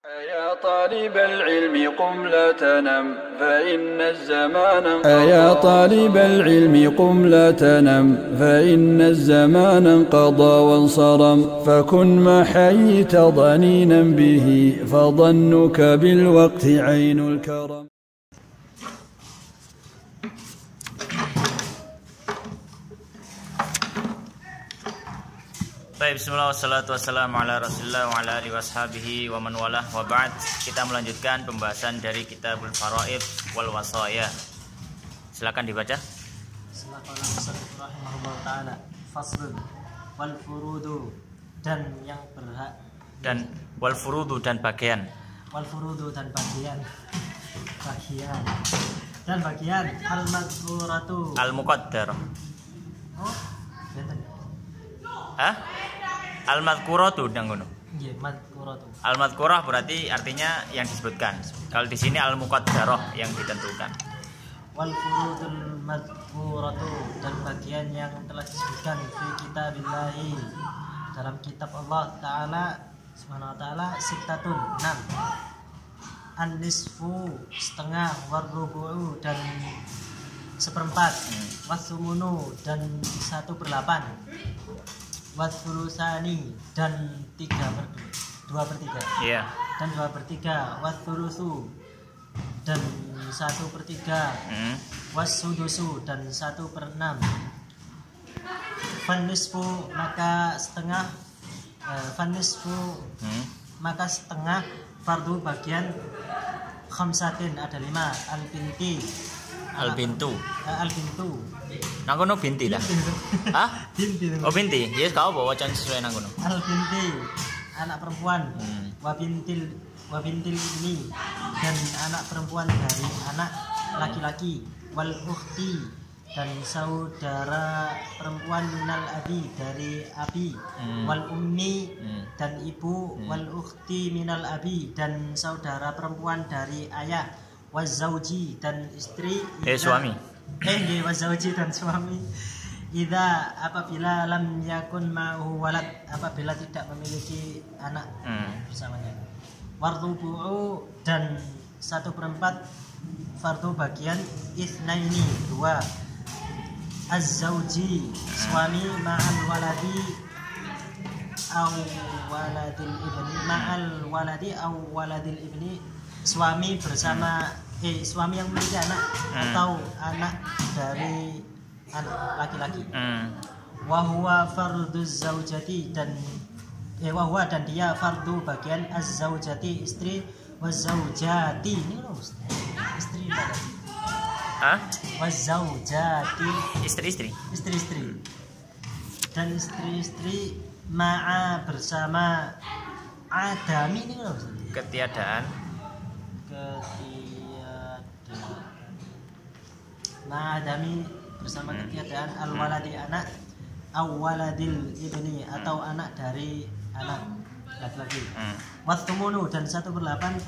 يا طالب العلم قم لا تنم فإن الزمان يا طالب العلم قم لا تنم فإن الزمان انقضى وانصرم فكن ما حييت ضنينا به فظنك بالوقت عين الكرم. Baik, bismillah wassalatu wassalamu ala rasulillah wa ala alihi washabihi wa man walah wa ba'd. Kita melanjutkan pembahasan dari Kitabul Faraid wal Wasaya. Silakan dibaca. Silakan rahimahullah taala. Faslun wal furudu dan yang berhak Dan wal furudu dan bagian. Wal furudu dan bagian dan bagian al mazkuratu Al muqaddar. Oh, benten. Hah? Al madhkuratu nang ngono. Nggih, mazkuratu. Al madhkurah berarti artinya yang disebutkan. Kalau di sini al muqaddarah yang ditentukan. Wal furudul mazkuratu dan bagian yang telah disebutkan fi kitabillahi dalam kitab Allah taala subhanahu wa taala sittatun 6. An-nisfu setengah, warrubu'u dan seperempat, wasumunu dan 1/8, watsulusani dan 2/3, Iya. dan 2/3, watsulusu dan 1/3, wassudusu dan 1/6. Fanisfu maka setengah, maka setengah, fardu bagian khamsatin ada 5, Al-bintu. Al-bintu. Nang kono binti dah. Hah? Binti. Oh binti. Yes, kau bawa wacan sesuai nang kono. Al-binti anak perempuan. Wabintil ini dan anak perempuan dari anak laki-laki. Wal ukhti dan saudara perempuan minal abi dari abi. Wal ummi dan ibu. Wal ukhti minal abi dan saudara perempuan dari ayah. Wazauji dan istri. Suami. Wazauji dan suami. Idza apabila lam yakun ma'hu walad, apabila tidak memiliki anak bersamanya. Wardubu'u dan 1/4 fardu bagian itsnaini 2. Az-zauji suami ma'al waladi aw waladil ibni suami bersama suami yang memiliki anak atau anak dari anak laki-laki. Wahwa farduz zaujati dan wahwa dan dia fardu bagian az-zaujati istri, wazaujati ini loh istri tadi. Hah? Wazaujati Istri-istri. Dan istri-istri ma'a bersama adami ini loh Ketiadaan. Ma'adami bersama ketiadaan al-waladi anak, awaladil ibni atau anak dari anak laki-laki. Wathumunu dan 1/8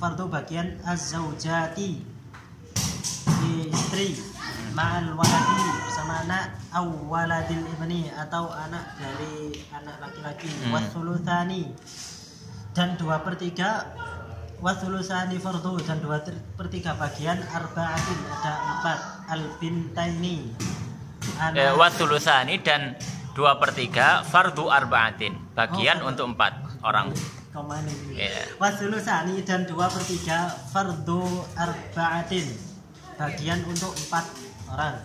fardu bagian az-zaujati istri ma'al waladi bersama anak, awaladil ibni atau anak dari anak laki-laki. Wathulutsani dan 2/3, wasulusani fardu dan 2/3 bagian arba'atin ada 4, albintaini Wasulusani dan 2/3 fardu arba'atin bagian untuk 4 orang. Wasulusani dan 2/3 fardu arba'atin bagian untuk 4 orang.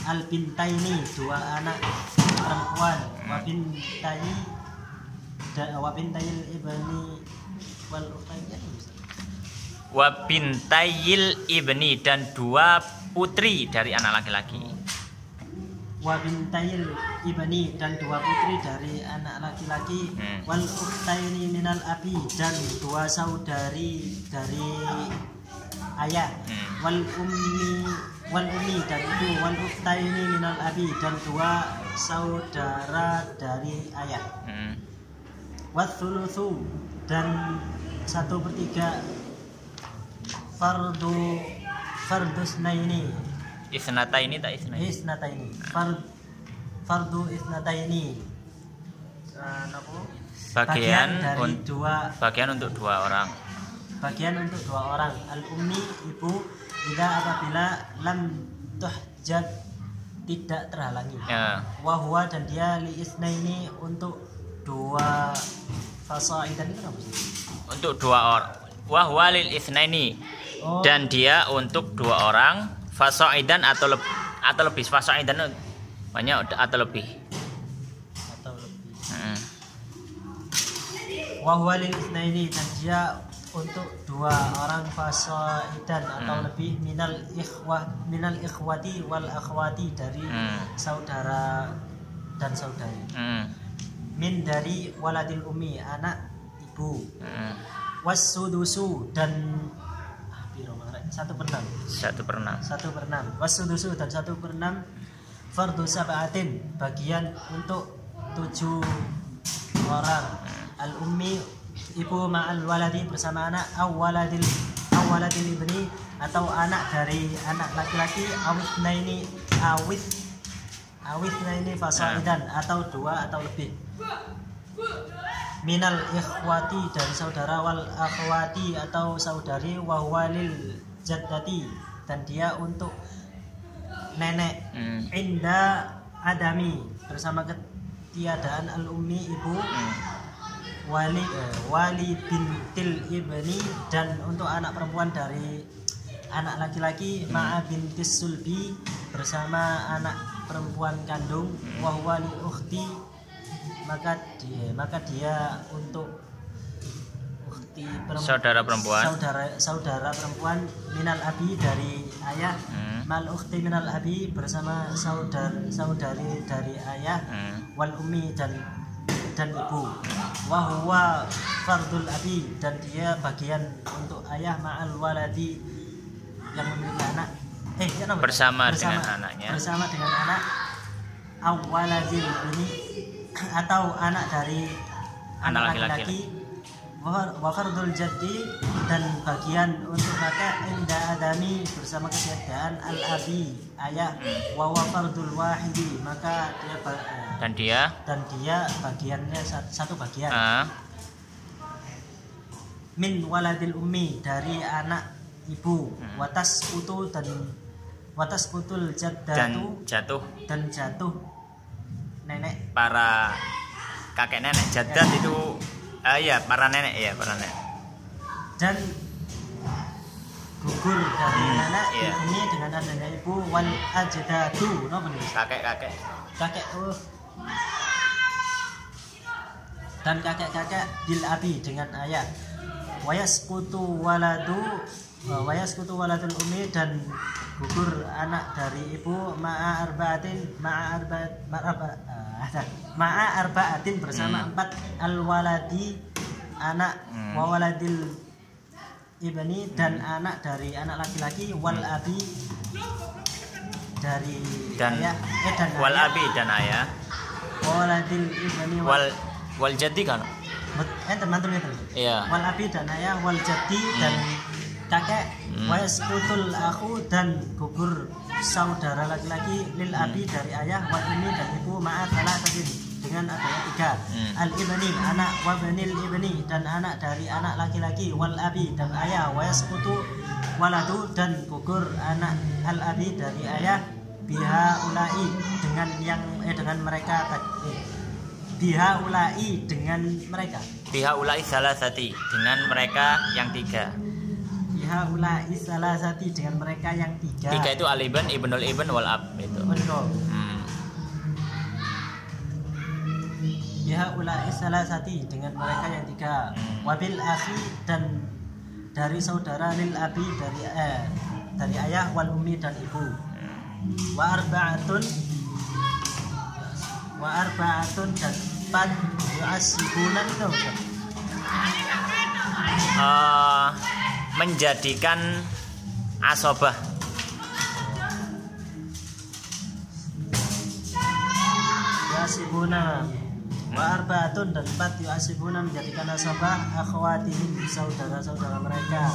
Albintaini 2 anak perempuan, wabintayil ibni wal ukhtaini Wa bintayil ibni dan 2 putri dari anak laki-laki. Wa bintayil ibni dan 2 putri dari anak laki-laki. Wal ukhtaini minal abi dan 2 saudari dari ayah. Wal ummi dan ibu. Wal ukhtaini minal abi dan 2 saudara dari ayah. Wat thulutsu dan 1/3 fardusnaini Isnataini tak isnaini. Isnataini fardu isnataini. Napa bagian untuk dua orang. Bagian untuk dua orang. Al-ummi ibu jika apabila lam tuhjab tidak terhalangi. Ya. Wahwa dan dia li isnaini untuk dua fasaidan itu apa sih? Untuk dua orang. Wahwa lil isnaini. Dan dia untuk dua orang fasaidan atau lebih fasaidan banyak atau lebih. Wahwa lil isnaini dan dia untuk dua orang fasaidan atau lebih minal ikhwati wal akhwati dari saudara dan saudari. Min dari waladil ummi anak ibu. Wasudusu dan 1/6. Wasudusu dan 1/6 fardu sab'atin bagian untuk 7 orang. Al ummi ibu ma'al waladi bersama anak awaladil ibni atau anak dari anak laki-laki awith naini fasaidan atau 2 atau lebih. Minal ikhwati dari saudara wal akhwati atau saudari wahwalil jaddati dan dia untuk nenek. Inda adami bersama ketiadaan al ummi ibu. Wali bintil ibni dan untuk anak perempuan dari anak laki-laki ma'a bintis sulbi bersama anak perempuan kandung wahwali ukhti maka dia untuk ukhti saudara perempuan minal abi dari ayah mal ukhti minal abi bersama saudari dari ayah wal ummi dan ibu. Wahwa fardul abi dan dia bagian untuk ayah ma'al waladi yang memiliki anak bersama dengan anaknya bersama dengan anak awaladil ini atau anak dari anak laki-laki. Wa fardul jaddi dan bagian untuk kakek inda adami bersama ketiadaan al abi ayah. Wa fardul wahidi maka dia dan dia bagiannya satu bagian. Min waladil ummi dari anak ibu. Watas putul jaddatu dan jatuh nenek para kakek nenek jaddat ya. Itu para nenek dan gugur dari nenek ini dengan adanya ibu wal ajdadu kakek dan kakek bil abi dengan ayah. Wayaskutu waladul ummi dan gugur anak dari ibu ma'a arba'atin bersama 4 al waladi anak wawaladil ibni dan anak dari anak laki-laki wal abi dari ayah wal abi dan ayah wawaladil ibni wal jaddi kan teman-teman itu. Iya. Wal abi dan ayah wal jaddi dan kakek. Wayaskutul akhu dan gugur saudara laki-laki lil abi dari ayah wal ummi dan ibu ma'a thalathatin dengan adanya 3. Al ibni anak wa banil ibni dan anak dari anak laki-laki wal abi dan ayah. Wayaskutu waladu dan gugur anak al abi dari ayah biha ulai dengan dengan mereka biha ulai dengan mereka salasati dengan mereka yang 3. Biha ulai salasati dengan mereka yang 3. 3 itu al-ibn, ibnul ibn wal ab itu. Betul. Biha ulai salasati dengan mereka yang 3. Wabil akhi dan dari saudara lil abi dari ayah wal ummi dan ibu. Wa arba'atun dan 4 yu'asibunan itu menjadikan asobah. Yu'asibuna wa arba'atun dan 4 yu'asibuna menjadikan asobah akhwatihim saudara-saudara mereka.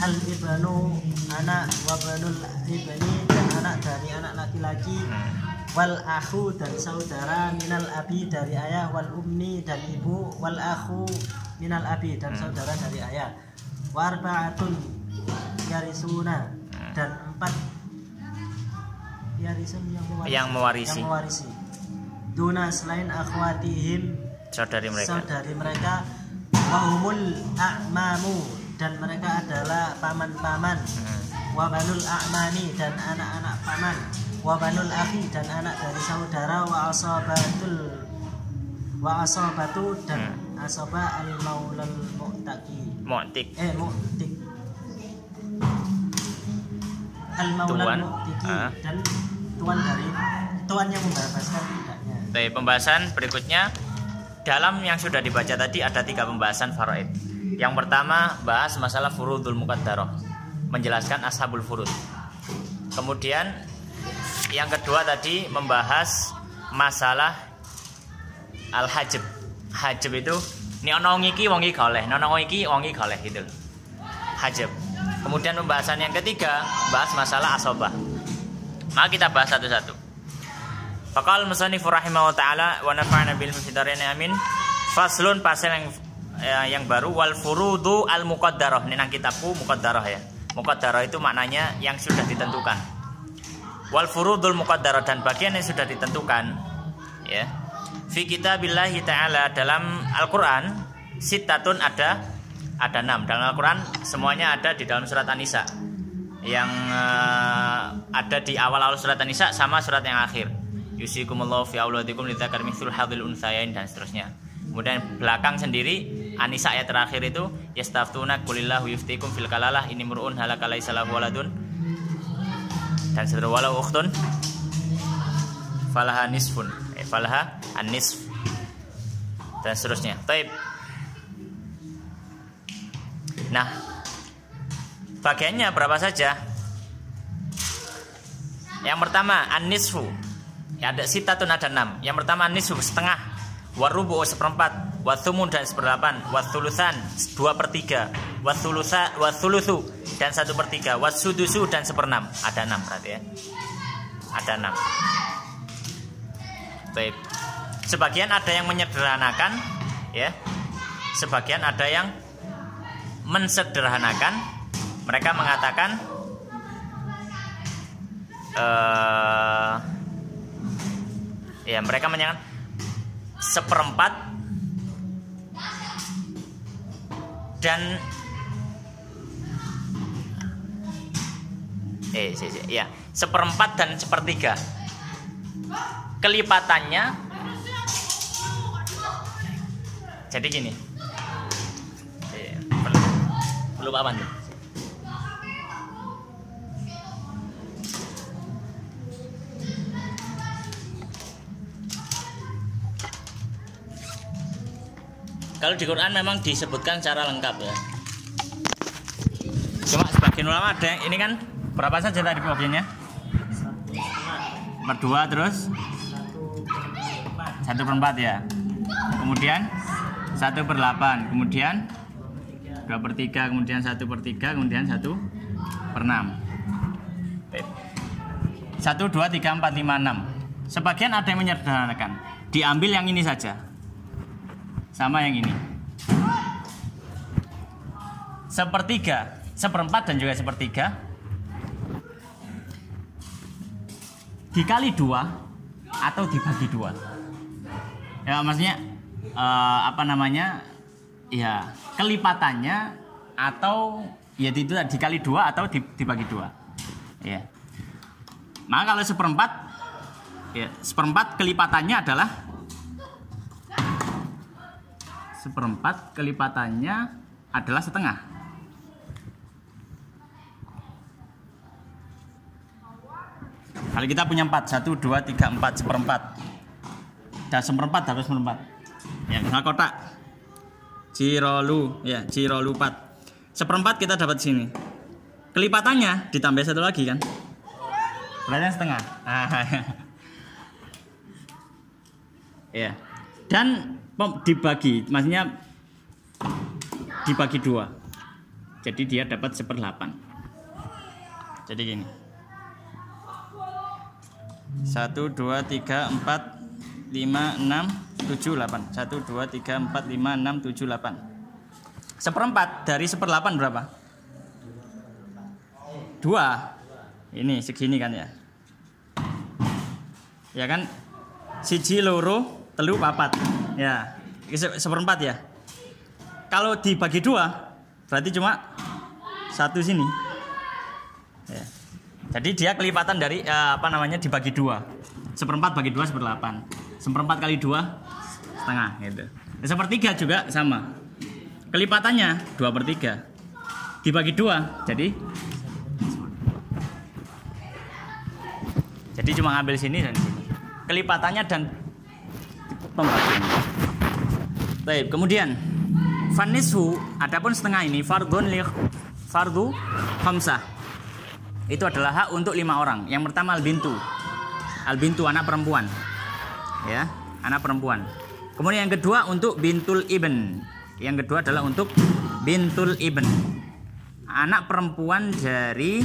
Al ibnu anak wa banul ibni dan anak dari anak laki-laki wal akhu dan saudara minal abi dari ayah, wal ummi dan ibu, wal akhu minal abi dan saudara dari ayah, wa arba'atun yarisuna dan 4 yarisun yang mewarisi duna selain akhwatihim saudari mereka wahumul a'mamu dan mereka adalah paman-paman, wa banul a'mani dan anak-anak paman, wa banul akhi dan anak dari saudara, wa asabatu dan asaba al maulal mu'tik al maulal mu'tiki dan tuan yang membebaskan tidaknya. Baik, pembahasan berikutnya dalam yang sudah dibaca tadi ada 3 pembahasan faraid. Yang pertama bahas masalah furudul muqaddarah, menjelaskan ashabul furud. Kemudian yang kedua tadi membahas masalah al-hajb. Hajb itu ni ono iki wong iki oleh, ono iki wong iki oleh gitu. Hajb. Kemudian pembahasan yang ketiga bahas masalah asobah. Maka kita bahas satu-satu. Faqal musannif rahimahullah taala wa nafa'ana bil mufidarin amin. Faslun pasal yang baru wal furudu al muqaddarah. Ini nang kitabku muqaddarah ya. Muqaddarah itu maknanya yang sudah ditentukan. Wal furudul muqaddarah dan bagian yang sudah ditentukan ya. Fi kitabillahi ta'ala dalam Al-Qur'an sittatun ada 6. Dalam Al-Qur'an semuanya ada di dalam surat An-Nisa. Yang ada di awal-awal surat An-Nisa sama surat yang akhir. Yusikumullahu fi auladikum lidzakari mithlul hadzil untsayain dan seterusnya. Kemudian belakang sendiri An-Nisa ayat terakhir itu yastaftuna qulillahu yuftikum fil kalalah ini mur'un halaka laisa lahu waladun dan seterusnya walau ukhtun falaha nisfun falaha an-nisf dan seterusnya. Baik. Nah, bagiannya berapa saja? Yang pertama an-nisfu. Ya, ada sitatun ada 6. Yang pertama an-nisfu setengah, warubu seperempat, wathumun dan seperdelapan, wathulutsan 2/3, wathulutsu dan 1/3, wasudusu dan 1/6. Ada 6 berarti ya. Ada 6. Baik. Sebagian ada yang menyederhanakan ya. Sebagian ada yang mensederhanakan. Mereka mengatakan ya mereka menyatakan 1/4 dan ya 1/4 dan 1/3 kelipatannya. Jadi gini, perlu apa nih? Kalau di Quran memang disebutkan secara lengkap ya. Cuma sebagian ulama ada yang ini kan berapa saja tadi bagiannya? 1/2 terus 1/4 ya. Kemudian 1/8, kemudian 2/3, kemudian 1/3, kemudian 1/6. 1, 2, 3, 4, 5, 6. Sebagian ada yang menyederhanakan. Diambil yang ini saja. Sama yang ini. 1/3, 1/4 dan juga 1/3 dikali 2 atau dibagi 2. Ya maksudnya apa namanya? Ya, kelipatannya atau ya itu dikali 2 atau dibagi 2. Ya. Maka kalau 1/4 ya 1/4 kelipatannya adalah 1/4 kelipatannya adalah setengah. Kalau kita punya 4, 1, 2, 3, 4, 1/4. Dan 1/4 harus 1/4. Ya, nah kotak. Cirolu, ya, cirolu 4. 1/4 kita dapat sini. Kelipatannya ditambah 1 lagi kan? Berarti setengah. Ya. Dan dibagi, maksudnya dibagi 2. Jadi dia dapat 1/8. Jadi gini. 1, 2, 3, 4, 5, 6, 7, 8. 1, 2, 3, 4, 5, 6, 7, 8. Seperempat dari 1/8 berapa? 2. Ini segini kan ya. Ya kan? 1, 2, 3, 4. Ya, 1/4 ya. Kalau dibagi 2 berarti cuma 1 sini. Ya. Jadi dia kelipatan dari dibagi 2. 1/4 bagi 2 1/8. 1/4 kali 2 setengah gitu. 1/3 juga sama. Kelipatannya 2/3. Dibagi 2 jadi cuma ngambil sini dan sini. Kelipatannya dan pembagiannya. Baik, kemudian fanishu, adapun setengah ini fardu khamsah. Itu adalah hak untuk 5 orang. Yang pertama al-bintu, anak perempuan. Ya, anak perempuan. Kemudian yang kedua untuk bintul ibn. Yang kedua adalah untuk bintul ibn. Anak perempuan dari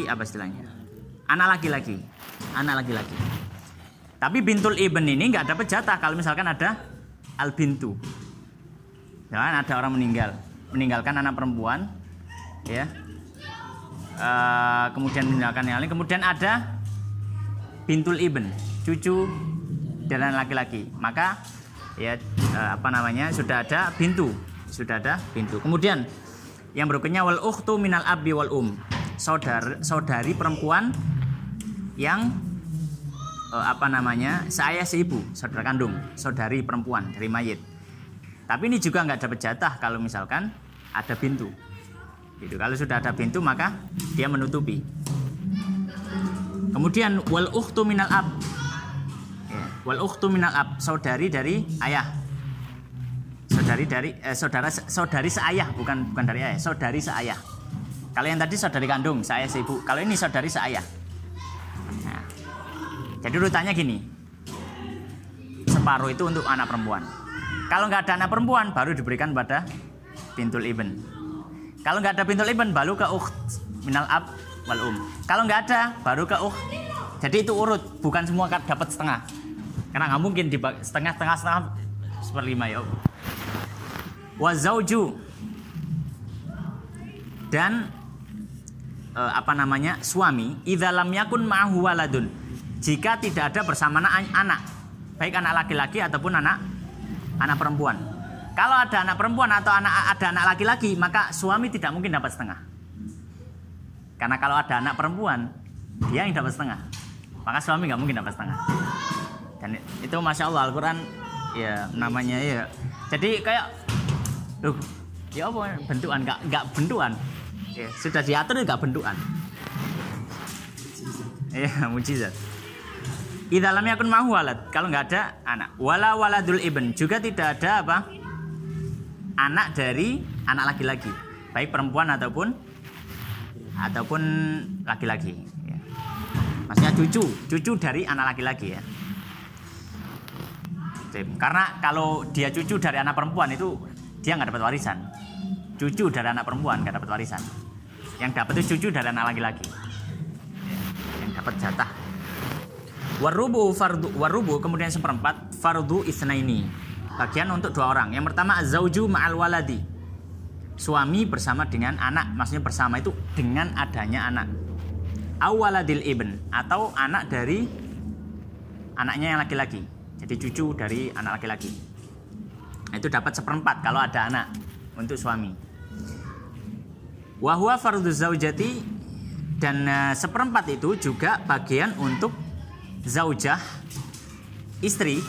apa istilahnya? Anak laki-laki. Tapi bintul ibn ini nggak dapat jatah kalau misalkan ada al-bintu. Jangan ada orang meninggalkan anak perempuan, ya. Kemudian meninggalkan yang lain. Kemudian ada bintul ibn, cucu dari anak laki-laki. Maka ya sudah ada bintu. Kemudian yang berikutnya wal ukhtu minal abi wal saudari perempuan yang seayah seibu, saudara kandung, saudari perempuan dari mayit. Tapi ini juga nggak dapat jatah kalau misalkan ada bintu. Gitu. Kalau sudah ada bintu maka dia menutupi. Kemudian wal ukhtu minal ab. Ya, wal ukhtu minal ab, saudari dari ayah. Saudari seayah, bukan dari ayah, saudari seayah. Kalau yang tadi saudari kandung, seayah seibu. Kalau ini saudari seayah. Nah, jadi urutannya gini. Separuh itu untuk anak perempuan. Kalau nggak ada anak perempuan baru diberikan pada bintul ibn. Kalau nggak ada bintul ibn baru ke ukht minal ab wal Kalau nggak ada baru ke ukht. Jadi itu urut, bukan semua dapat setengah. Karena nggak mungkin setengah 1/5 ya. Wa zauju dan suami idza lam yakun ma'ahu waladun, jika tidak ada bersama anak, baik anak laki-laki ataupun anak perempuan. Kalau ada anak perempuan atau ada anak laki-laki, maka suami tidak mungkin dapat setengah. Karena kalau ada anak perempuan, dia yang dapat setengah, maka suami nggak mungkin dapat setengah. Dan itu masya Allah Al-Quran ya namanya ya. Jadi kayak ya apa bentukan nggak bentukan. Ya, sudah diatur nggak bentukan. Ya mujizat. Idza lam yakun ma'ahu walad, kalau nggak ada anak. Wala waladul ibn, juga tidak ada anak dari anak laki-laki, baik perempuan ataupun laki-laki. Ya. Maksudnya cucu dari anak laki-laki ya. Karena kalau dia cucu dari anak perempuan itu dia nggak dapat warisan. Cucu dari anak perempuan nggak dapat warisan. Yang dapat itu cucu dari anak laki-laki. Yang dapat jatah. Warubu kemudian 1/4 fardu isnaini. Bagian untuk 2 orang. Yang pertama az-zauju ma'al waladi. Suami bersama dengan anak, maksudnya bersama itu dengan adanya anak. Awaladil ibn, atau anak dari anaknya yang laki-laki. Jadi cucu dari anak laki-laki. Itu dapat 1/4 kalau ada anak untuk suami. Wa huwa fardhu zaujati, dan 1/4 itu juga bagian untuk zaujah, istri,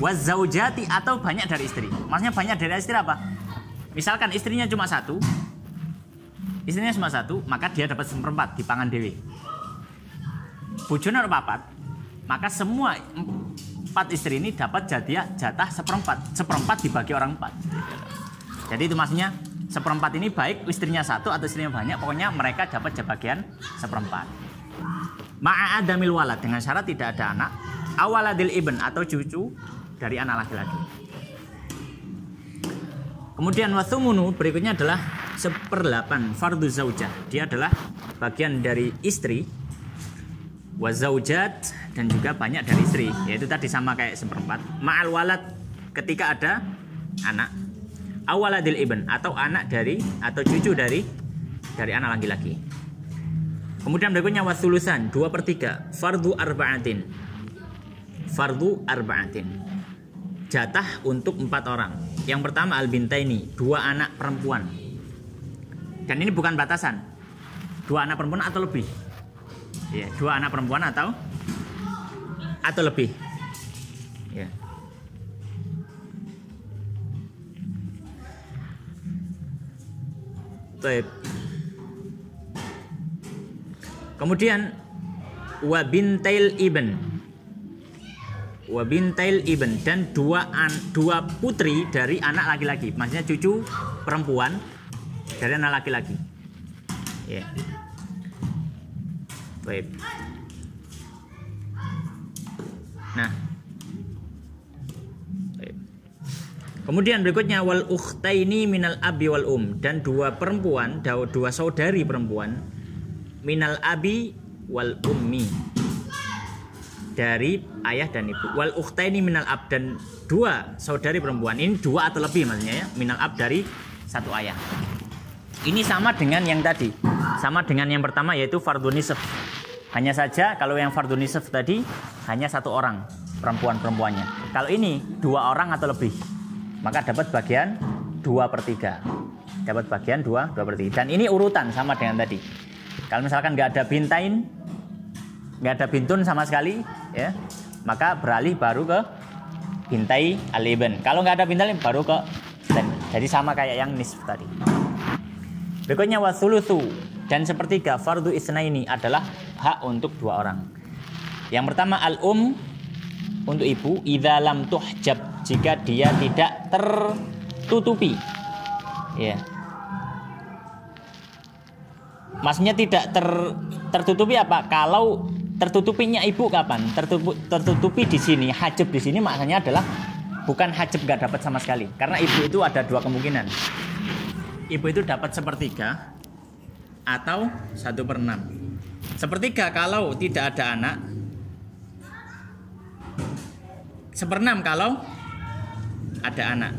wa zaujati, atau banyak dari istri. Maksudnya banyak dari istri apa? Misalkan istrinya cuma satu, maka dia dapat 1/4 dipangan dewe. Bojone papat, maka semua 4 istri ini dapat jatah 1/4 dibagi orang 4. Jadi itu maksudnya 1/4 ini baik istrinya satu atau istrinya banyak, pokoknya mereka dapat bagian 1/4. Ma'adamil walad, dengan syarat tidak ada anak. Awaladil ibn, atau cucu dari anak laki-laki. Kemudian wathumunu berikutnya adalah 1/8 fardu zaujah. Dia adalah bagian dari istri, wa zaujat, dan juga banyak dari istri, yaitu tadi sama kayak 1/4. Ma'al walad, ketika ada anak, awaladil ibn, atau anak dari atau cucu dari anak laki-laki. Kemudian berikutnya wasulusan 2/3 fardu arba'atin. Fardu arba'atin, jatah untuk 4 orang. Yang pertama al-bintaini, 2 anak perempuan. Dan ini bukan batasan, 2 anak perempuan atau lebih. Ya, 2 anak perempuan atau lebih. Ya. Baik. Kemudian wabintail ibn, dan 2 putri dari anak laki-laki, maksudnya cucu perempuan dari anak laki-laki. Ya. Baik. Nah. Baik. Kemudian berikutnya wal ukhtaini minal abi wal dan 2 perempuan, 2 saudari perempuan minal abi wal ummi, dari ayah dan ibu. Wal ukhtaini minal ab, dan 2 saudari perempuan, ini 2 atau lebih maksudnya ya, minal ab, dari 1 ayah. Ini sama dengan yang tadi, sama dengan yang pertama, yaitu fardhu nisf. Hanya saja kalau yang fardhu nisf tadi hanya 1 orang perempuannya. Kalau ini 2 orang atau lebih, maka dapat bagian 2/3. Dapat bagian 2/3. Dan ini urutan sama dengan tadi. Kalau misalkan nggak ada bintain, nggak ada bintun sama sekali, ya, maka beralih baru ke bintai al-ibn. Kalau nggak ada bintain baru ke dan. Jadi sama kayak yang nisf tadi. Berikutnya wasulusu, dan 1/3 fardu isnaini, adalah hak untuk 2 orang. Yang pertama untuk ibu, idza lam tuhjab, jika dia tidak tertutupi. Ya. Maksudnya tidak tertutupi apa? Kalau tertutupinya ibu kapan? Tertutupi di sini, hajab di sini maknanya adalah bukan hajab nggak dapat sama sekali. Karena ibu itu ada 2 kemungkinan. Ibu itu dapat 1/3 atau 1/6. 1/3 kalau tidak ada anak, 1/6 kalau ada anak.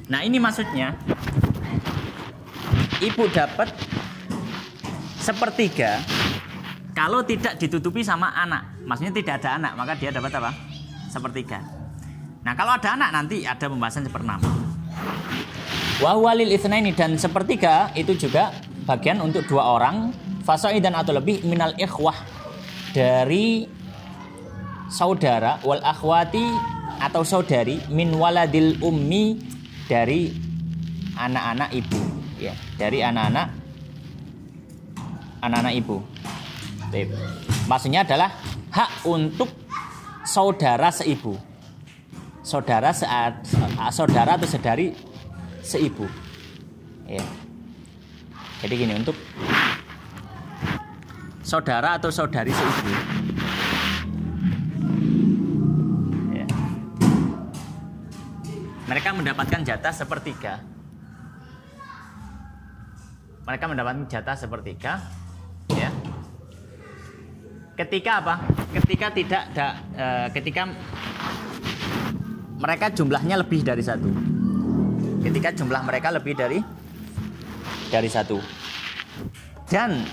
Nah, ini maksudnya ibu dapat 1/3 kalau tidak ditutupi sama anak. Maksudnya tidak ada anak, maka dia dapat apa? 1/3. Nah, kalau ada anak nanti ada pembahasan 1/6. Wa walil itsnaini, dan 1/3 itu juga bagian untuk 2 orang, fasaidan atau lebih, minal ikhwah, dari saudara, wal akhwati atau saudari, min waladil ummi, dari anak-anak ibu, ya, dari anak-anak ibu. Maksudnya adalah hak untuk saudara seibu, saudara atau saudari seibu, ya. Jadi gini, untuk saudara atau saudari seibu, ya, mereka mendapatkan jatah 1/3. Mereka mendapatkan jatah 1/3, ya. Ketika apa? Ketika mereka jumlahnya lebih dari 1. Ketika jumlah mereka lebih dari 1. Dan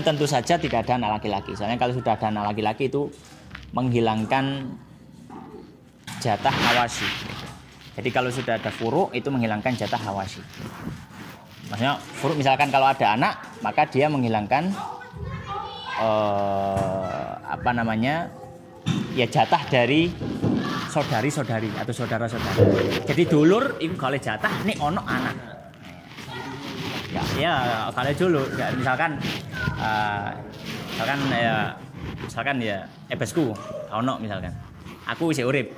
tentu saja tidak ada anak laki-laki. Soalnya kalau sudah ada anak laki-laki itu menghilangkan jatah hawashi. Jadi kalau sudah ada furu itu menghilangkan jatah hawashi. Maksudnya furu, misalkan kalau ada anak, maka dia menghilangkan jatah dari saudari-saudari atau saudara-saudara. Jadi dulur itu kalau jatah ini ono anak. Ya kalau dulur, ya, misalkan ebesku ono, misalkan aku isih urip,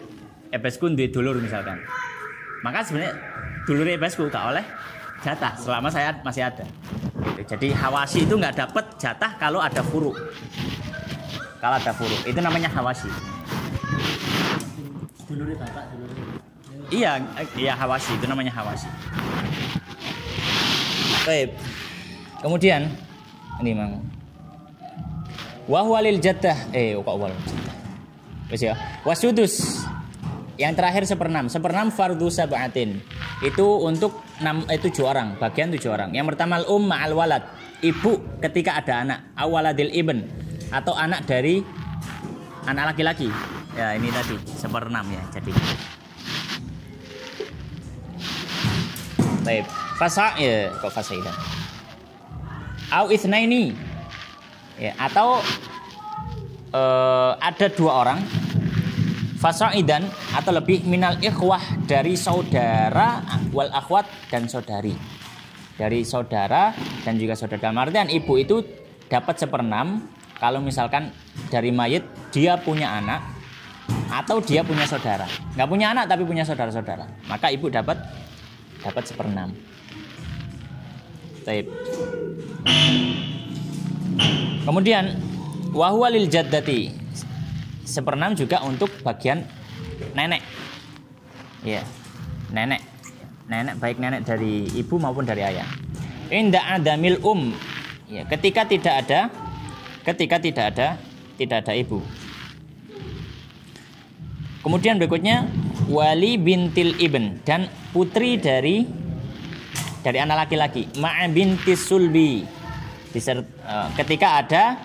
ebesku duwe dulur misalkan. Maka sebenarnya dulur ebesku gak oleh jatah selama saya masih ada. Jadi hawashi itu nggak dapat jatah kalau ada furu. Kalau ada furu itu namanya hawashi. Iya hawasi, itu namanya hawasi. Baik. Kemudian ini Mang. Wa huwa lil jaddah. Kok wal jaddah. Wis ya. Wasudus. Yang terakhir seperenam fardu sab'atin. Itu untuk 7 orang, bagian 7 orang. Yang pertama al-um ma'al walad, ibu ketika ada anak, awaladil ibn, atau anak dari anak laki-laki. Ya, ini tadi seperenam ya, jadi. Baik, fasa ya, kok fasa itu. Au itsnaini. Ya, atau ada 2 orang. Fasaidan atau lebih minal ikhwah dari saudara wal akhwat dan saudari. Dari saudara dan juga saudara. Dalam artian ibu itu dapat seperenam kalau misalkan dari mayit dia punya anak atau dia punya saudara. Nggak punya anak tapi punya saudara-saudara. Maka ibu dapat seperenam. Baik. Kemudian wahwa lil jaddati. Seperenam juga untuk bagian nenek. Ya. Nenek baik nenek dari ibu maupun dari ayah. Inda adamil ya, ketika tidak ada ibu. Kemudian berikutnya wali bintil ibn, dan putri dari anak laki-laki, ma'a bintis sulbi. Ketika ada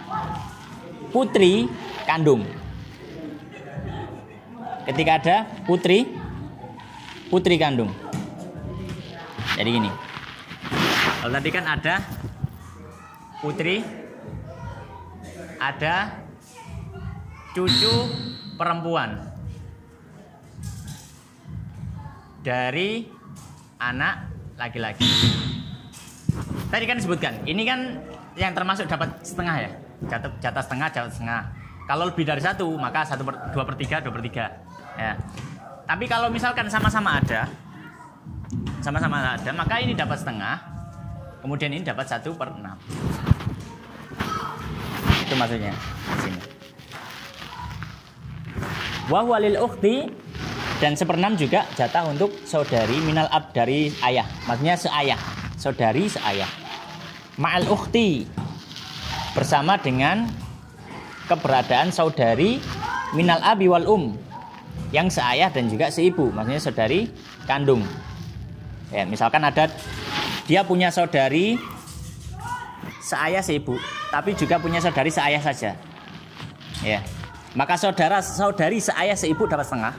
putri kandung. Ketika ada putri kandung. Jadi gini. Kalau tadi kan ada putri, ada cucu perempuan dari anak laki-laki. Tadi kan disebutkan, ini kan yang termasuk dapat setengah ya. Jatah setengah. Kalau lebih dari 1 maka 2/3 ya. Tapi kalau misalkan sama-sama ada, maka ini dapat setengah, kemudian ini dapat 1/6. Itu maksudnya di sini. Wa walil ukhti, dan 1/6 juga jatah untuk saudari minal ab, dari ayah, maksudnya seayah, saudari seayah. Ma'al ukhti, bersama dengan keberadaan saudari minal abi wal yang seayah dan juga seibu, maksudnya saudari kandung. Ya, misalkan ada dia punya saudari seayah seibu, tapi juga punya saudari seayah saja. Ya. Maka saudari seayah seibu dapat setengah.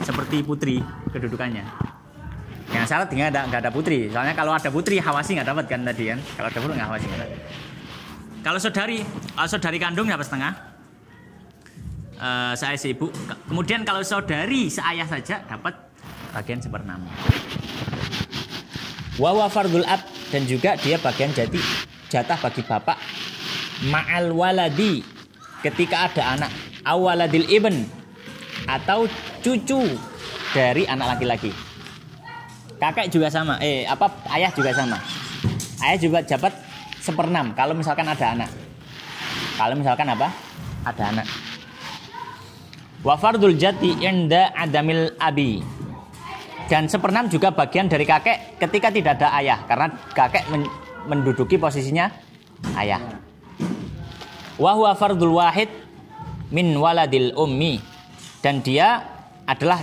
Seperti putri kedudukannya. Yang syarat dengan nggak ada putri. Soalnya kalau ada putri hawasi nggak dapat kan tadi kan. Kalau ada putri nggak hawasi nggak dapat. Kalau saudari kandung dapat setengah. Seayah seibu. Kemudian kalau saudari seayah saja dapat bagian 1/6. Wa fardul ab, dan juga dia bagian jatah bagi bapak ma'al waladi, ketika ada anak, awaladil ibn, atau cucu dari anak laki-laki. Kakek juga sama, ayah juga sama. Ayah juga dapat 1/6 kalau misalkan ada anak. Kalau misalkan ada anak. Wa fardul jati inda adamil abi, dan 1/6 juga bagian dari kakek ketika tidak ada ayah, karena kakek menduduki posisinya ayah. Wa huwa fardul wahid min waladil ummi, dan dia adalah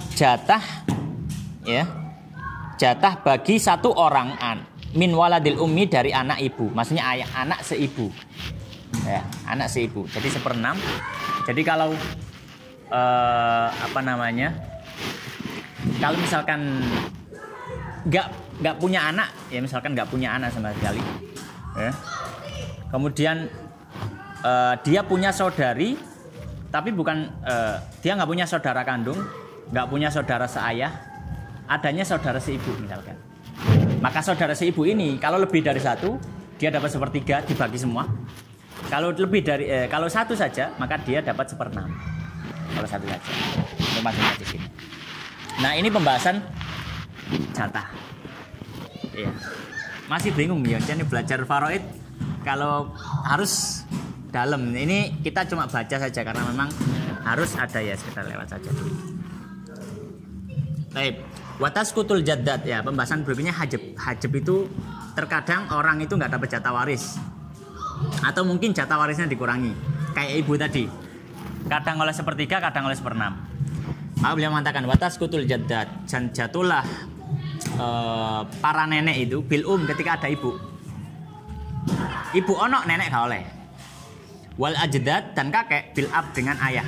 jatah bagi 1 orang min waladil ummi, dari anak ibu, maksudnya ayah, anak seibu. Ya, anak seibu. Jadi 1/6. Jadi kalau kalau misalkan nggak punya anak, ya misalkan nggak punya anak sama sekali, ya. Kemudian dia punya saudari, tapi bukan dia nggak punya saudara kandung, nggak punya saudara seayah, adanya saudara seibu misalkan. Maka saudara seibu ini kalau lebih dari 1, dia dapat 1/3 dibagi semua. Kalau lebih dari kalau 1 saja, maka dia dapat 1/6. Kalau 1 saja. Itu maksudnya di sini. Nah, ini pembahasan jatah. Iya. Masih bingung ya, ini belajar faraid kalau harus dalam. Ini kita cuma baca saja karena memang harus ada ya, sekitar lewat saja. Taib. Wataskutul jaddat ya, pembahasan berikutnya hajab. Hajab itu terkadang orang itu nggak dapat jatah waris. Atau mungkin jatah warisnya dikurangi. Kayak ibu tadi. Kadang oleh sepertiga, kadang oleh seperenam. Maka beliau mengatakan wataskutul jaddat, dan jatuhlah para nenek itu bil ketika ada ibu. Ibu ono, nenek gak oleh. Wal ajdad, dan kakek bil ab dengan ayah.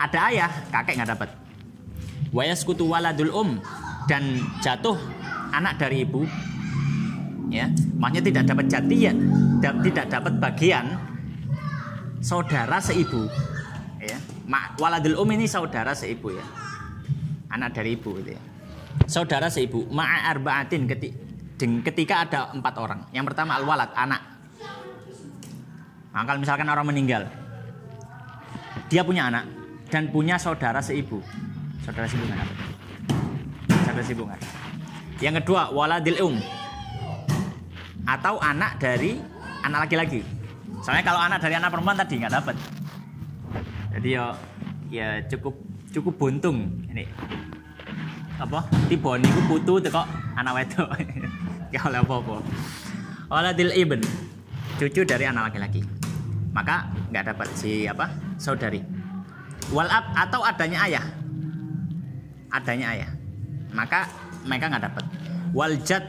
Ada ayah, kakek nggak dapat. Wa yaskutu waladul dan jatuh anak dari ibu, ya, maknanya tidak dapat jatiyah, tidak dapat bagian saudara seibu, ya. Waladul ini saudara seibu, ya, anak dari ibu gitu, ya. Saudara seibu ma'a arba'atin, ketika ada 4 orang. Yang pertama al-walad, anak. Nah, kalau misalkan orang meninggal, dia punya anak dan punya saudara seibu. Saudara seibu nggak ada. Saudara seibu nggak ada. Yang kedua waladil atau anak dari anak laki-laki. Soalnya kalau anak dari anak perempuan tadi nggak dapat. Jadi ya cukup buntung ini. Apa? Tiba niku putu teko anak wedok. Ya oleh apa-apa. Waladil ibn, cucu dari anak laki-laki. Maka nggak dapat si apa? Saudari. Wal ab atau adanya ayah. Adanya ayah. Maka mereka nggak dapat. Wal jad,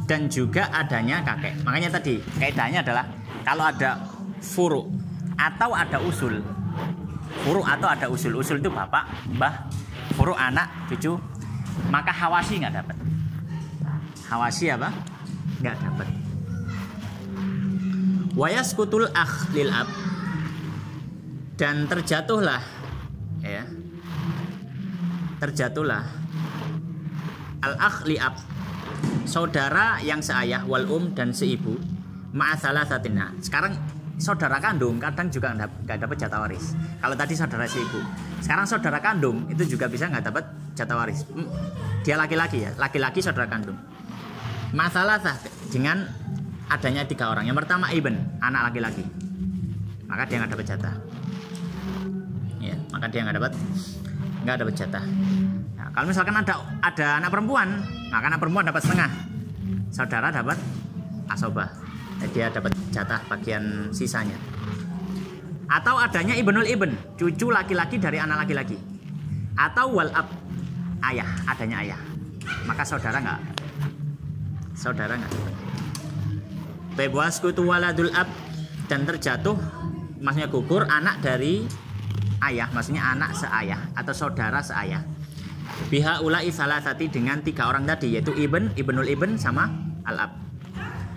dan juga adanya kakek. Makanya tadi kaidahnya adalah kalau ada furu atau ada usul. Furu atau ada usul. Usul itu bapak, mbah, furu anak, cucu. Maka hawasi nggak dapat. Hawasi apa? Nggak dapat. Wayaskutul akh lil ab, dan terjatuhlah, ya, terjatuhlah al akh li ab, saudara yang seayah wal dan seibu ma'asalah satina. Sekarang saudara kandung kadang juga nggak dapat jatah waris. Kalau tadi saudara seibu, sekarang saudara kandung itu juga bisa nggak dapat jatah waris. Dia laki-laki, ya, laki-laki saudara kandung. Masalah dengan adanya 3 orang. Yang pertama ibn, anak laki-laki, maka dia nggak dapat jatah, ya, maka dia nggak dapat jatah. Nah, kalau misalkan ada anak perempuan, maka anak perempuan dapat setengah, saudara dapat asobah, dia dapat jatah bagian sisanya. Atau adanya ibnul ibn, cucu laki-laki dari anak laki-laki. Atau wal ab, ayah, adanya ayah, maka saudara nggak dapat. Bebaskutu waladul ab, dan terjatuh, maksudnya gugur anak dari ayah, maksudnya anak seayah atau saudara seayah. Biha ulai salasati, dengan 3 orang tadi, yaitu ibnul ibn sama al ab.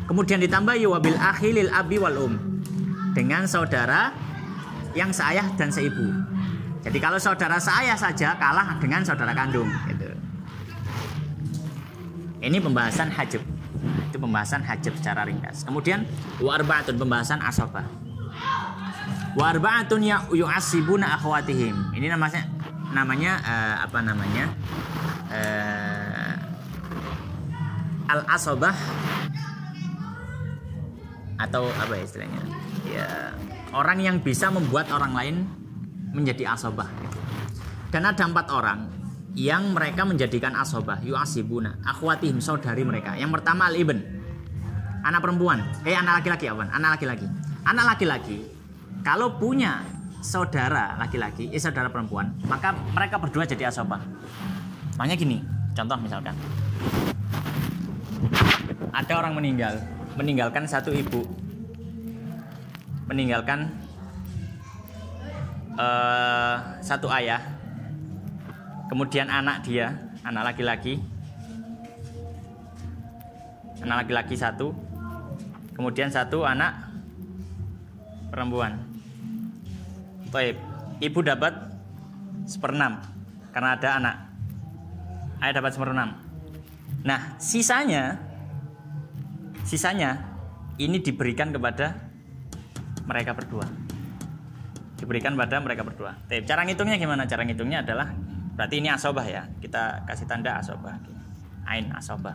Kemudian ditambah wabil akhi lil abi wal dengan saudara yang seayah dan seibu. Jadi kalau saudara seayah saja kalah dengan saudara kandung, gitu. Ini pembahasan hajab. Itu pembahasan hajab secara ringkas. Kemudian warba'atun, pembahasan asabah. Warba'atun yu'asibuna akhwatihim. Ini namanya apa namanya? Al-asabah, atau apa ya istilahnya? Ya, orang yang bisa membuat orang lain menjadi asabah. Dan ada 4 orang yang mereka menjadikan asobah, yu'asibuna akhwatihim, saudari mereka. Yang pertama al-ibn, anak perempuan, anak laki-laki, anak laki-laki kalau punya saudara laki-laki, saudara perempuan, maka mereka berdua jadi asobah. Makanya gini, contoh misalkan ada orang meninggalkan satu ibu, meninggalkan satu ayah, kemudian anak laki-laki 1, kemudian 1 anak perempuan. Baik, ibu dapat 1/6 karena ada anak, ayah dapat 1/6. Nah, sisanya ini diberikan kepada mereka berdua. Cara ngitungnya gimana? Cara ngitungnya adalah, berarti ini asobah, ya. Kita kasih tanda asobah. Ain asobah.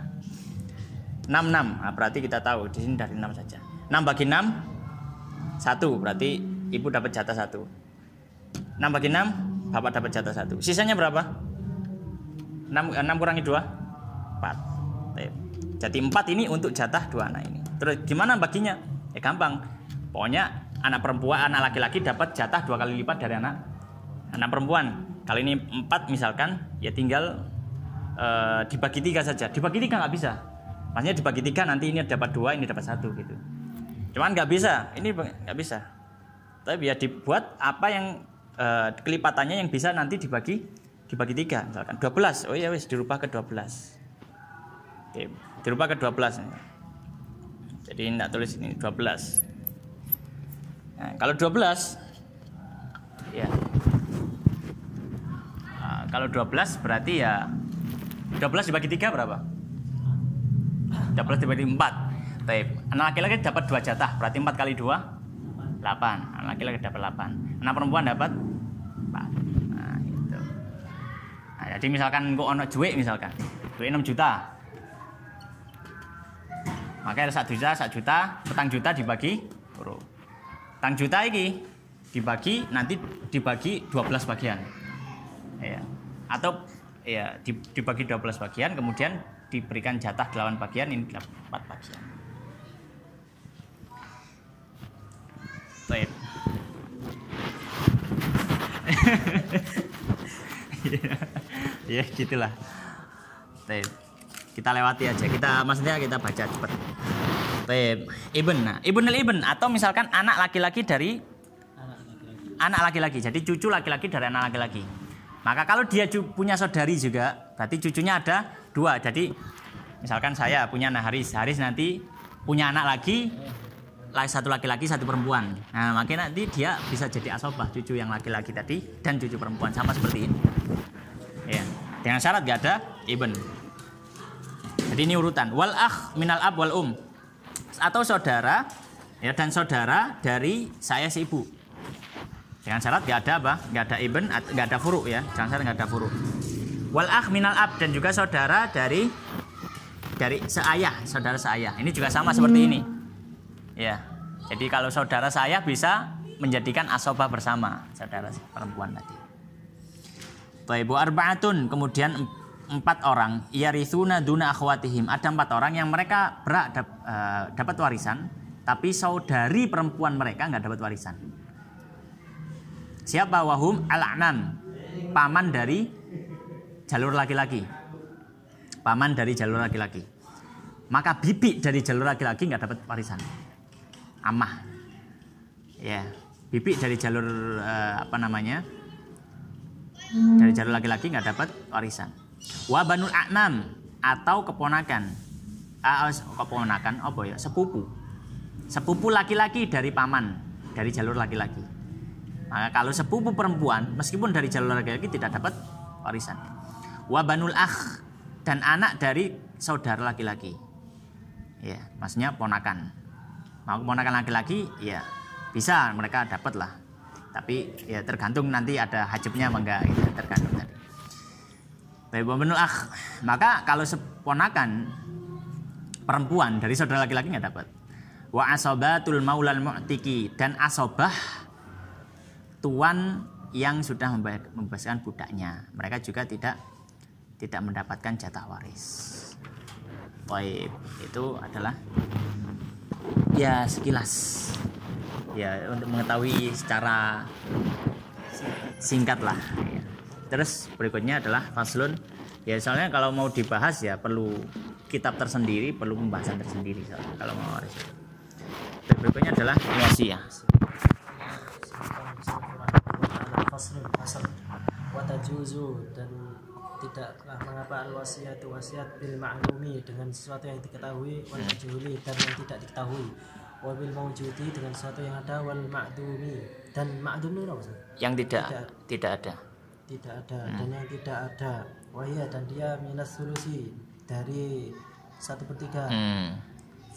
6. Nah, berarti kita tahu di sini dari 6 saja. 6 bagi 6 1, berarti ibu dapat jatah 1. 6 bagi 6 bapak dapat jatah 1. Sisanya berapa? 6 kurangi 2 4. Jadi 4 ini untuk jatah 2 anak ini. Terus gimana baginya? Gampang. Pokoknya anak perempuan, anak laki-laki dapat jatah 2 kali lipat dari anak perempuan. Kali ini 4 misalkan, ya tinggal dibagi 3 saja. Dibagi 3 nggak bisa. Maksudnya dibagi 3 nanti ini dapat 2, ini dapat 1 gitu. Cuman nggak bisa, ini nggak bisa. Tapi ya dibuat apa yang kelipatannya yang bisa nanti dibagi 3 misalkan 12. Oh ya wis dirubah ke 12. Oke, dirubah ke 12. Jadi tidak tulis ini 12. Nah, kalau 12 ya. Kalau 12 berarti ya 12 dibagi 3 berapa? 12 dibagi 4. Baik, anak laki-laki dapat 2 jatah, berarti 4 kali 2 8. Anak laki-laki dapat 8. Anak perempuan dapat 4. Nah, itu. Nah, jadi misalkan kok ono duit misalkan. Duit 6 juta. Maka ada 1 juta, petang juta dibagi loro. Petang juta ini nanti dibagi 12 bagian. Ya. Atau ya dibagi 12 bagian, kemudian diberikan jatah 8 bagian, ini 4 bagian. Baik. Ya gitulah. Baik. Kita lewati aja. Maksudnya kita baca cepat. Baik. Ibn atau misalkan anak laki-laki dari anak laki-laki. Jadi cucu laki-laki dari anak laki-laki. Maka kalau dia punya saudari juga, berarti cucunya ada 2. Jadi misalkan saya punya anak Haris nanti punya anak lagi, 1 laki-laki 1 perempuan. Nah, makanya nanti dia bisa jadi asobah, cucu yang laki-laki tadi dan cucu perempuan sama seperti ini. Ya, dengan syarat gak ada ibn. Jadi ini urutan. Wal akh minal ab wal atau saudara ya, dan saudara dari saya si ibu. Dengan syarat gak ada apa? Gak ada ibn, gak ada furu ya. Jangan syarat gak ada furu. Wal akh minal ab, dan juga saudara dari seayah, saudara seayah. Ini juga sama seperti ini. Ya. Jadi kalau saudara saya bisa menjadikan asobah bersama saudara perempuan tadi. Taibu arba'atun, kemudian 4 orang, yarithuna duna akhwatihim. Ada 4 orang yang mereka dapat warisan, tapi saudari perempuan mereka nggak dapat warisan. Siapa? Wahum al-a'nam, paman dari jalur laki-laki. Paman dari jalur laki-laki. Maka bibi dari jalur laki-laki nggak dapat warisan. Amah. Ya, bibi dari jalur dari jalur laki-laki nggak dapat warisan. Wa banul a'nam, atau keponakan apa ya, sepupu laki-laki dari paman dari jalur laki-laki. Maka kalau sepupu perempuan meskipun dari jalur laki-laki tidak dapat warisan. Wa banul akh, dan anak dari saudara laki-laki. Ya, maksudnya ponakan. Mau ponakan laki-laki ya bisa mereka dapat lah. Tapi ya tergantung nanti ada hajabnya apa enggak gitu, tergantung tadi. Baik, benul akh. Maka kalau seponakan perempuan dari saudara laki-laki nggak dapat. Wa asobatul maulal mu'tiki, dan asobah tuan yang sudah membebaskan budaknya, mereka juga tidak mendapatkan jatah waris. Baik, itu adalah ya sekilas ya untuk mengetahui secara singkat lah. Ya. Terus berikutnya adalah faslun. Ya soalnya kalau mau dibahas ya perlu kitab tersendiri, perlu pembahasan tersendiri soalnya, kalau mau waris. Dan berikutnya adalah wasiat. Fasal watajuzu, dan tidaklah mengapa al-wasiat bil ma'lumi, dengan sesuatu yang diketahui, wal majhuli, dan yang tidak diketahui, wa bil mawjudi, dengan sesuatu yang ada, wal ma'dumi, dan ma'dum itu apa? Yang tidak ada. Dan yang tidak ada, wahia, dan dia minas sulusi, dari 1/3.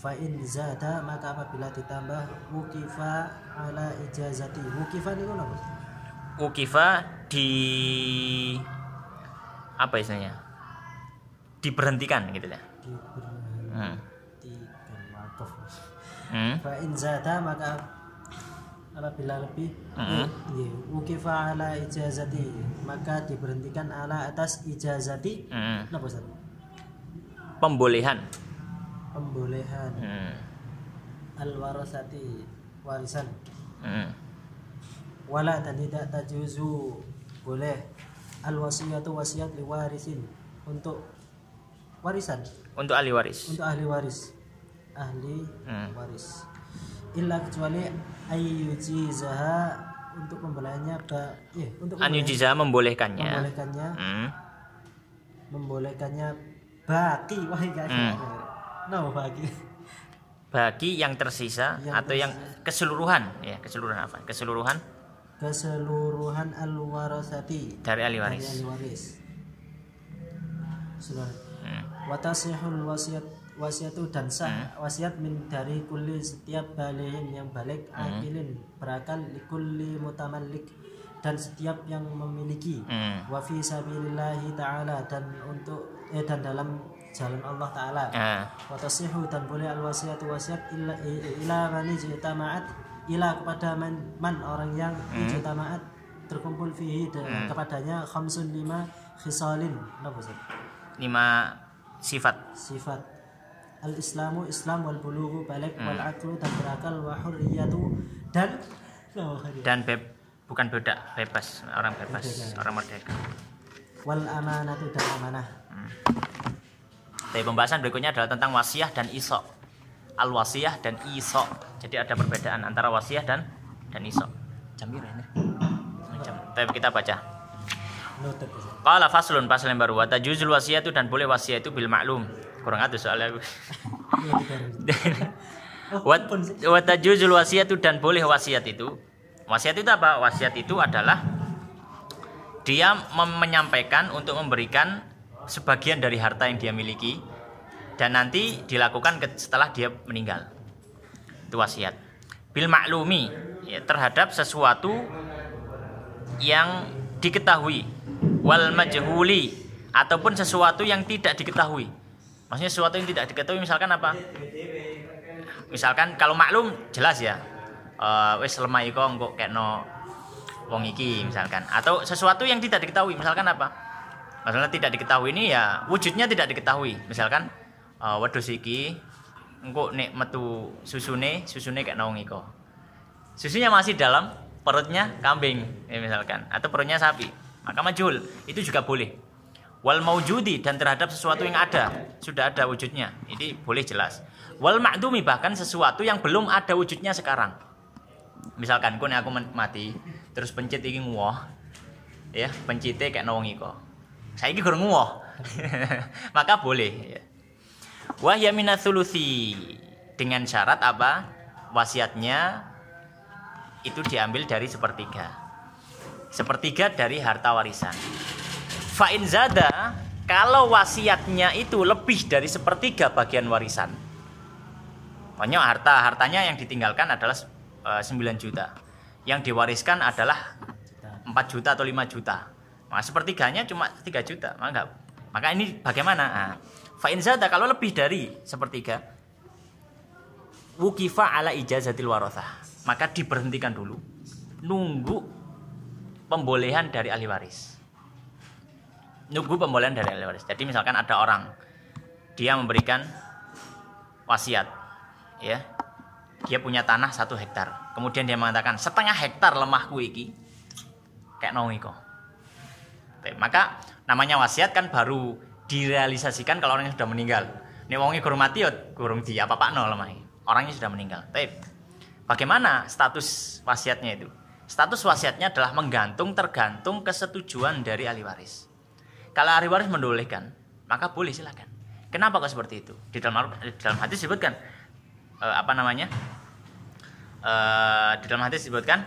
Fa in zada, maka apabila ditambah, wukifa ala ijazati. Wukifa ini apa? Wukifa di apa istilahnya? Diberhentikan gitu ya. Diberhentikan. Fa in zada, maka apabila lebih ukifa ala ijazati maka diberhentikan ala atas ijazati apa Ustaz? Pembolehan al warasati warisan wala dan tidak tajuzu boleh al wasiyatu wasiat liwarisin untuk warisan untuk ahli waris. Ahli waris illa kecuali ayyujizaha untuk pembelaannya untuk Anyujizaha membolehkannya. Membolehkannya baki Bagi yang tersisa atau yang keseluruhan keseluruhan al warasati dari ahli waris. Watasihul wasiatu dan sah wasiat min dari kulli setiap balihin yang balik akilin berakal likulli mutamallik dan setiap yang memiliki wa fi sabilillahi ta'ala dan untuk dan dalam jalan Allah Ta'ala watasihu dan boleh al wasiatu wasiat ila man ijtama'at ila kepada man orang yang ijtama'at terkumpul fihi kepadanya 55 khisalin 5 sifat al-islamu Islam wal bulughu balik wal aqlu dan berakal wa hurriyatu dan bukan budak bebas, orang merdeka. Wal amanatu dan amanah. Tapi pembahasan berikutnya adalah tentang wasiyah dan isok. Al wasiyah dan isok. Jadi ada perbedaan antara wasiyah dan isok. Jam berapa ini? Tapi kita baca. Qala faslun pasal yang baru wa tajuzul wasiyatu dan boleh wasiat itu bil maklum. Kurang atus soalnya aku. Wa tajuzul wasiyatu dan boleh wasiat itu. Wasiat itu apa? Wasiat itu adalah dia menyampaikan untuk memberikan sebagian dari harta yang dia miliki dan nanti dilakukan setelah dia meninggal. Itu wasiat. Bil maklumi terhadap sesuatu yang diketahui, wal majhuli ataupun sesuatu yang tidak diketahui. Maksudnya sesuatu yang tidak diketahui misalkan apa? Misalkan kalau maklum jelas ya. Wis lemah iko engko kekno wong iki misalkan, atau sesuatu yang tidak diketahui misalkan apa? Masalah tidak diketahui ini ya wujudnya tidak diketahui. Misalkan wedhus iki engko nek metu susune kekno wong iko. Susunya masih dalam perutnya kambing misalkan atau perutnya sapi, maka majhul itu juga boleh. Wal maujudi dan terhadap sesuatu yang ada, sudah ada wujudnya, ini boleh jelas. Wal ma'dumi bahkan sesuatu yang belum ada wujudnya sekarang. Misalkan aku mati terus pencit iki nguwoh. Ya, pencite kayak wong iko. Saiki goreng nguwoh. Maka boleh ya. Wa ya minatsulusi dengan syarat apa? Wasiatnya itu diambil dari sepertiga. Sepertiga dari harta warisan. Fa in zada, kalau wasiatnya itu lebih dari sepertiga bagian warisan. Pokoknya hartanya yang ditinggalkan adalah 9 juta. Yang diwariskan adalah 4 juta atau 5 juta. Maka sepertiganya cuma 3 juta. Maka ini bagaimana? Fa in zada kalau lebih dari sepertiga wukifa ala ijazatil warathah. Maka diberhentikan dulu. Nunggu pembolehan dari ahli waris. Jadi misalkan ada orang dia memberikan wasiat, ya, dia punya tanah 1 hektar, kemudian dia mengatakan setengah hektar lemahku iki kayak nong iko. Maka namanya wasiat kan baru direalisasikan kalau orangnya sudah meninggal. Nih wongi gurung mati ya gurung di apa no lemah, orangnya sudah meninggal. Tapi bagaimana status wasiatnya itu? Status wasiatnya adalah tergantung kesetujuan dari ahli waris. Kalau ahli waris mendolehkan, maka boleh silakan. Kenapa kok seperti itu? Di dalam hadis disebutkan di dalam hadis disebutkan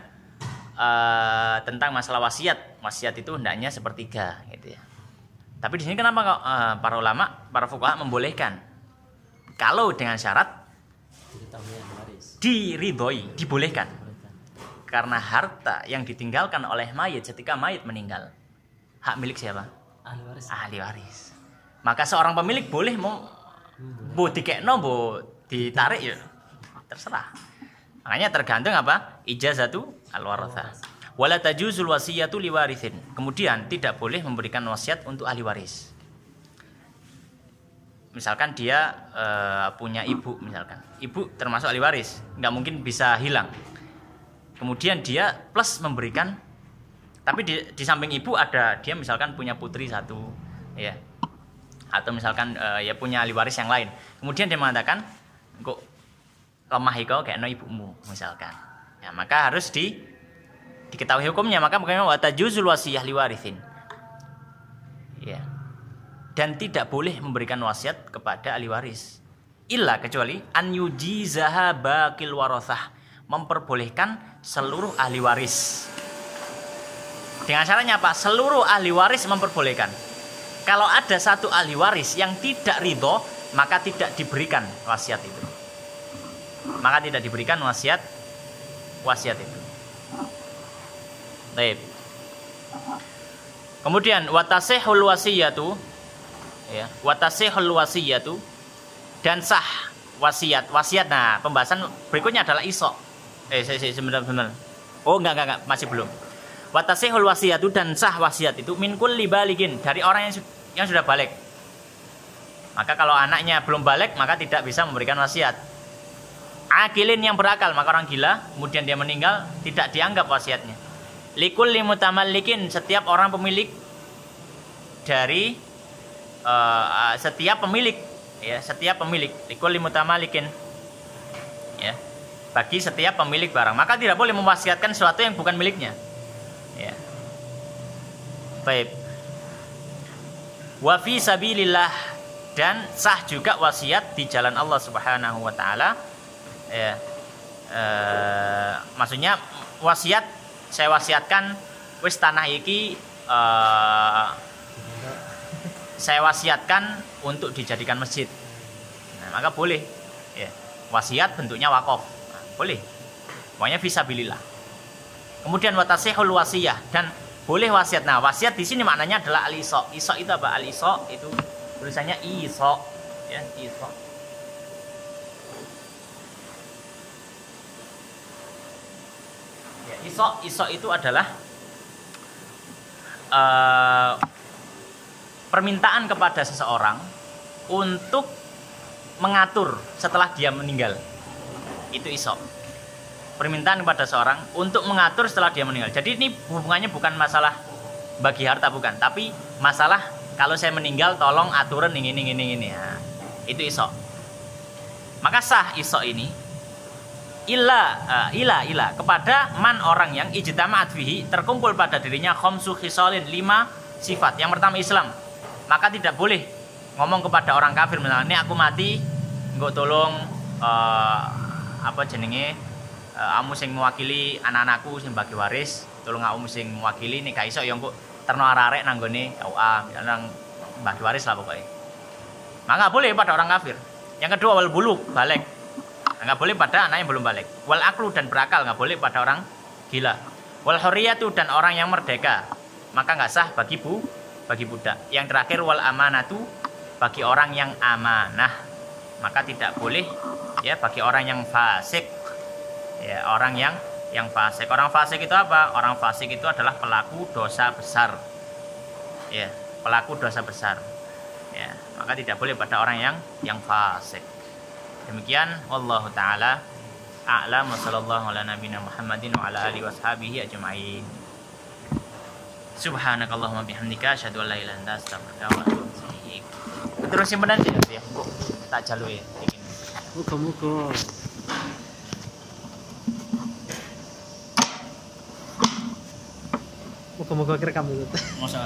tentang masalah wasiat. Wasiat itu hendaknya sepertiga, gitu ya. Tapi di sini kenapa kok para ulama, para fuqaha membolehkan? Kalau dengan syarat diridhoi, dibolehkan. Karena harta yang ditinggalkan oleh mayit ketika mayit meninggal, hak milik siapa? Ahli waris. Maka seorang pemilik boleh mau dikekno, ditarik ya terserah. Makanya tergantung apa? Ijazatu al-warathah. Wala tajuzul wasiyatu liwarithin. Kemudian tidak boleh memberikan wasiat untuk ahli waris. Misalkan dia punya ibu, misalkan. Ibu termasuk ahli waris, nggak mungkin bisa hilang. Kemudian dia plus memberikan, tapi di samping ibu ada dia misalkan punya putri satu, ya. Atau misalkan ya punya ahli waris yang lain. Kemudian dia mengatakan, kok lemah iko kayak no ibumu misalkan. Ya, maka harus diketahui hukumnya. Maka bagaimana watajuzul wasiyah liwarithin. Ya. Dan tidak boleh memberikan wasiat kepada ahli waris. Illa kecuali an yujizaha baqil warathah, memperbolehkan seluruh ahli waris. Dengan caranya apa? Seluruh ahli waris memperbolehkan. Kalau ada satu ahli waris yang tidak ridho, maka tidak diberikan wasiat itu. Maka tidak diberikan wasiat itu. Baik. Kemudian watasihul wasiyatu, ya, watasihul wasiyatu dan sah wasiat. Wasiat. Nah, pembahasan berikutnya adalah isok. Sebentar. Oh, enggak, masih belum. Watasihul wasiyatu dan sah wasiat itu min kulli baligin, dari orang yang sudah balik. Maka kalau anaknya belum balik, maka tidak bisa memberikan wasiat. Akilin yang berakal, maka orang gila, kemudian dia meninggal, tidak dianggap wasiatnya. Likulli mutamallikin, setiap orang pemilik dari setiap pemilik, ya, setiap pemilik. Likulli mutamallikin, ya, bagi setiap pemilik barang. Maka tidak boleh mewasiatkan sesuatu yang bukan miliknya. Ya. Baik. Wa fi sabilillah, dan sah juga wasiat di jalan Allah Subhanahu wa taala. Ya. Maksudnya wasiat, saya wasiatkan wis tanah iki saya wasiatkan untuk dijadikan masjid. Nah, maka boleh. Ya. Wasiat bentuknya wakaf. Nah, boleh. Pokoknya fi sabilillah. Kemudian watasihul wasiyah, dan boleh wasiat. Nah, wasiat di sini maknanya adalah al-isok. Isok itu apa? Al-isok itu tulisannya isok, ya, isok. Ya, isok itu adalah permintaan kepada seseorang untuk mengatur setelah dia meninggal. Itu isok. Permintaan kepada seorang untuk mengatur setelah dia meninggal. Jadi ini hubungannya bukan masalah bagi harta, bukan, tapi masalah kalau saya meninggal tolong aturan ini. Nah, itu isok. Maka sah isok ini ila kepada man orang yang ijtama'at fihi, terkumpul pada dirinya khamsu khisalin, 5 sifat. Yang pertama Islam. Maka tidak boleh ngomong kepada orang kafir misalnya, ini aku mati, engko tolong kamu sing mewakili anak-anakku sing bagi waris, tolong kamu sing mewakili nih gak iso ya engko terno arek nang gone KUA, nang bagi waris lah pokoknya. Maka boleh pada orang kafir. Yang kedua wal buluk, balik. Enggak boleh pada anak yang belum balik. Wal aklu, dan berakal, enggak boleh pada orang gila. Wal hurriyatu, dan orang yang merdeka. Maka enggak sah bagi budak. Yang terakhir wal amanatu, bagi orang yang amanah. Maka tidak boleh ya bagi orang yang fasik. Ya, orang yang fasik. Orang fasik itu apa? Orang fasik itu adalah pelaku dosa besar. Ya, pelaku dosa besar. Ya, maka tidak boleh pada orang yang fasik. Demikian wallahu taala a'lam wa sallallahu ala nabiyina Muhammadin wa ala alihi washabihi ajma'in. Subhanakallahumma bihamdika asyhadu an la ilaha illa anta astaghfiruka wa atubu ilaik. Terus simpenan ya, Bu. Tak jaluk ya iki. Muga-muga. Muga-muga kerekam itu. Mosok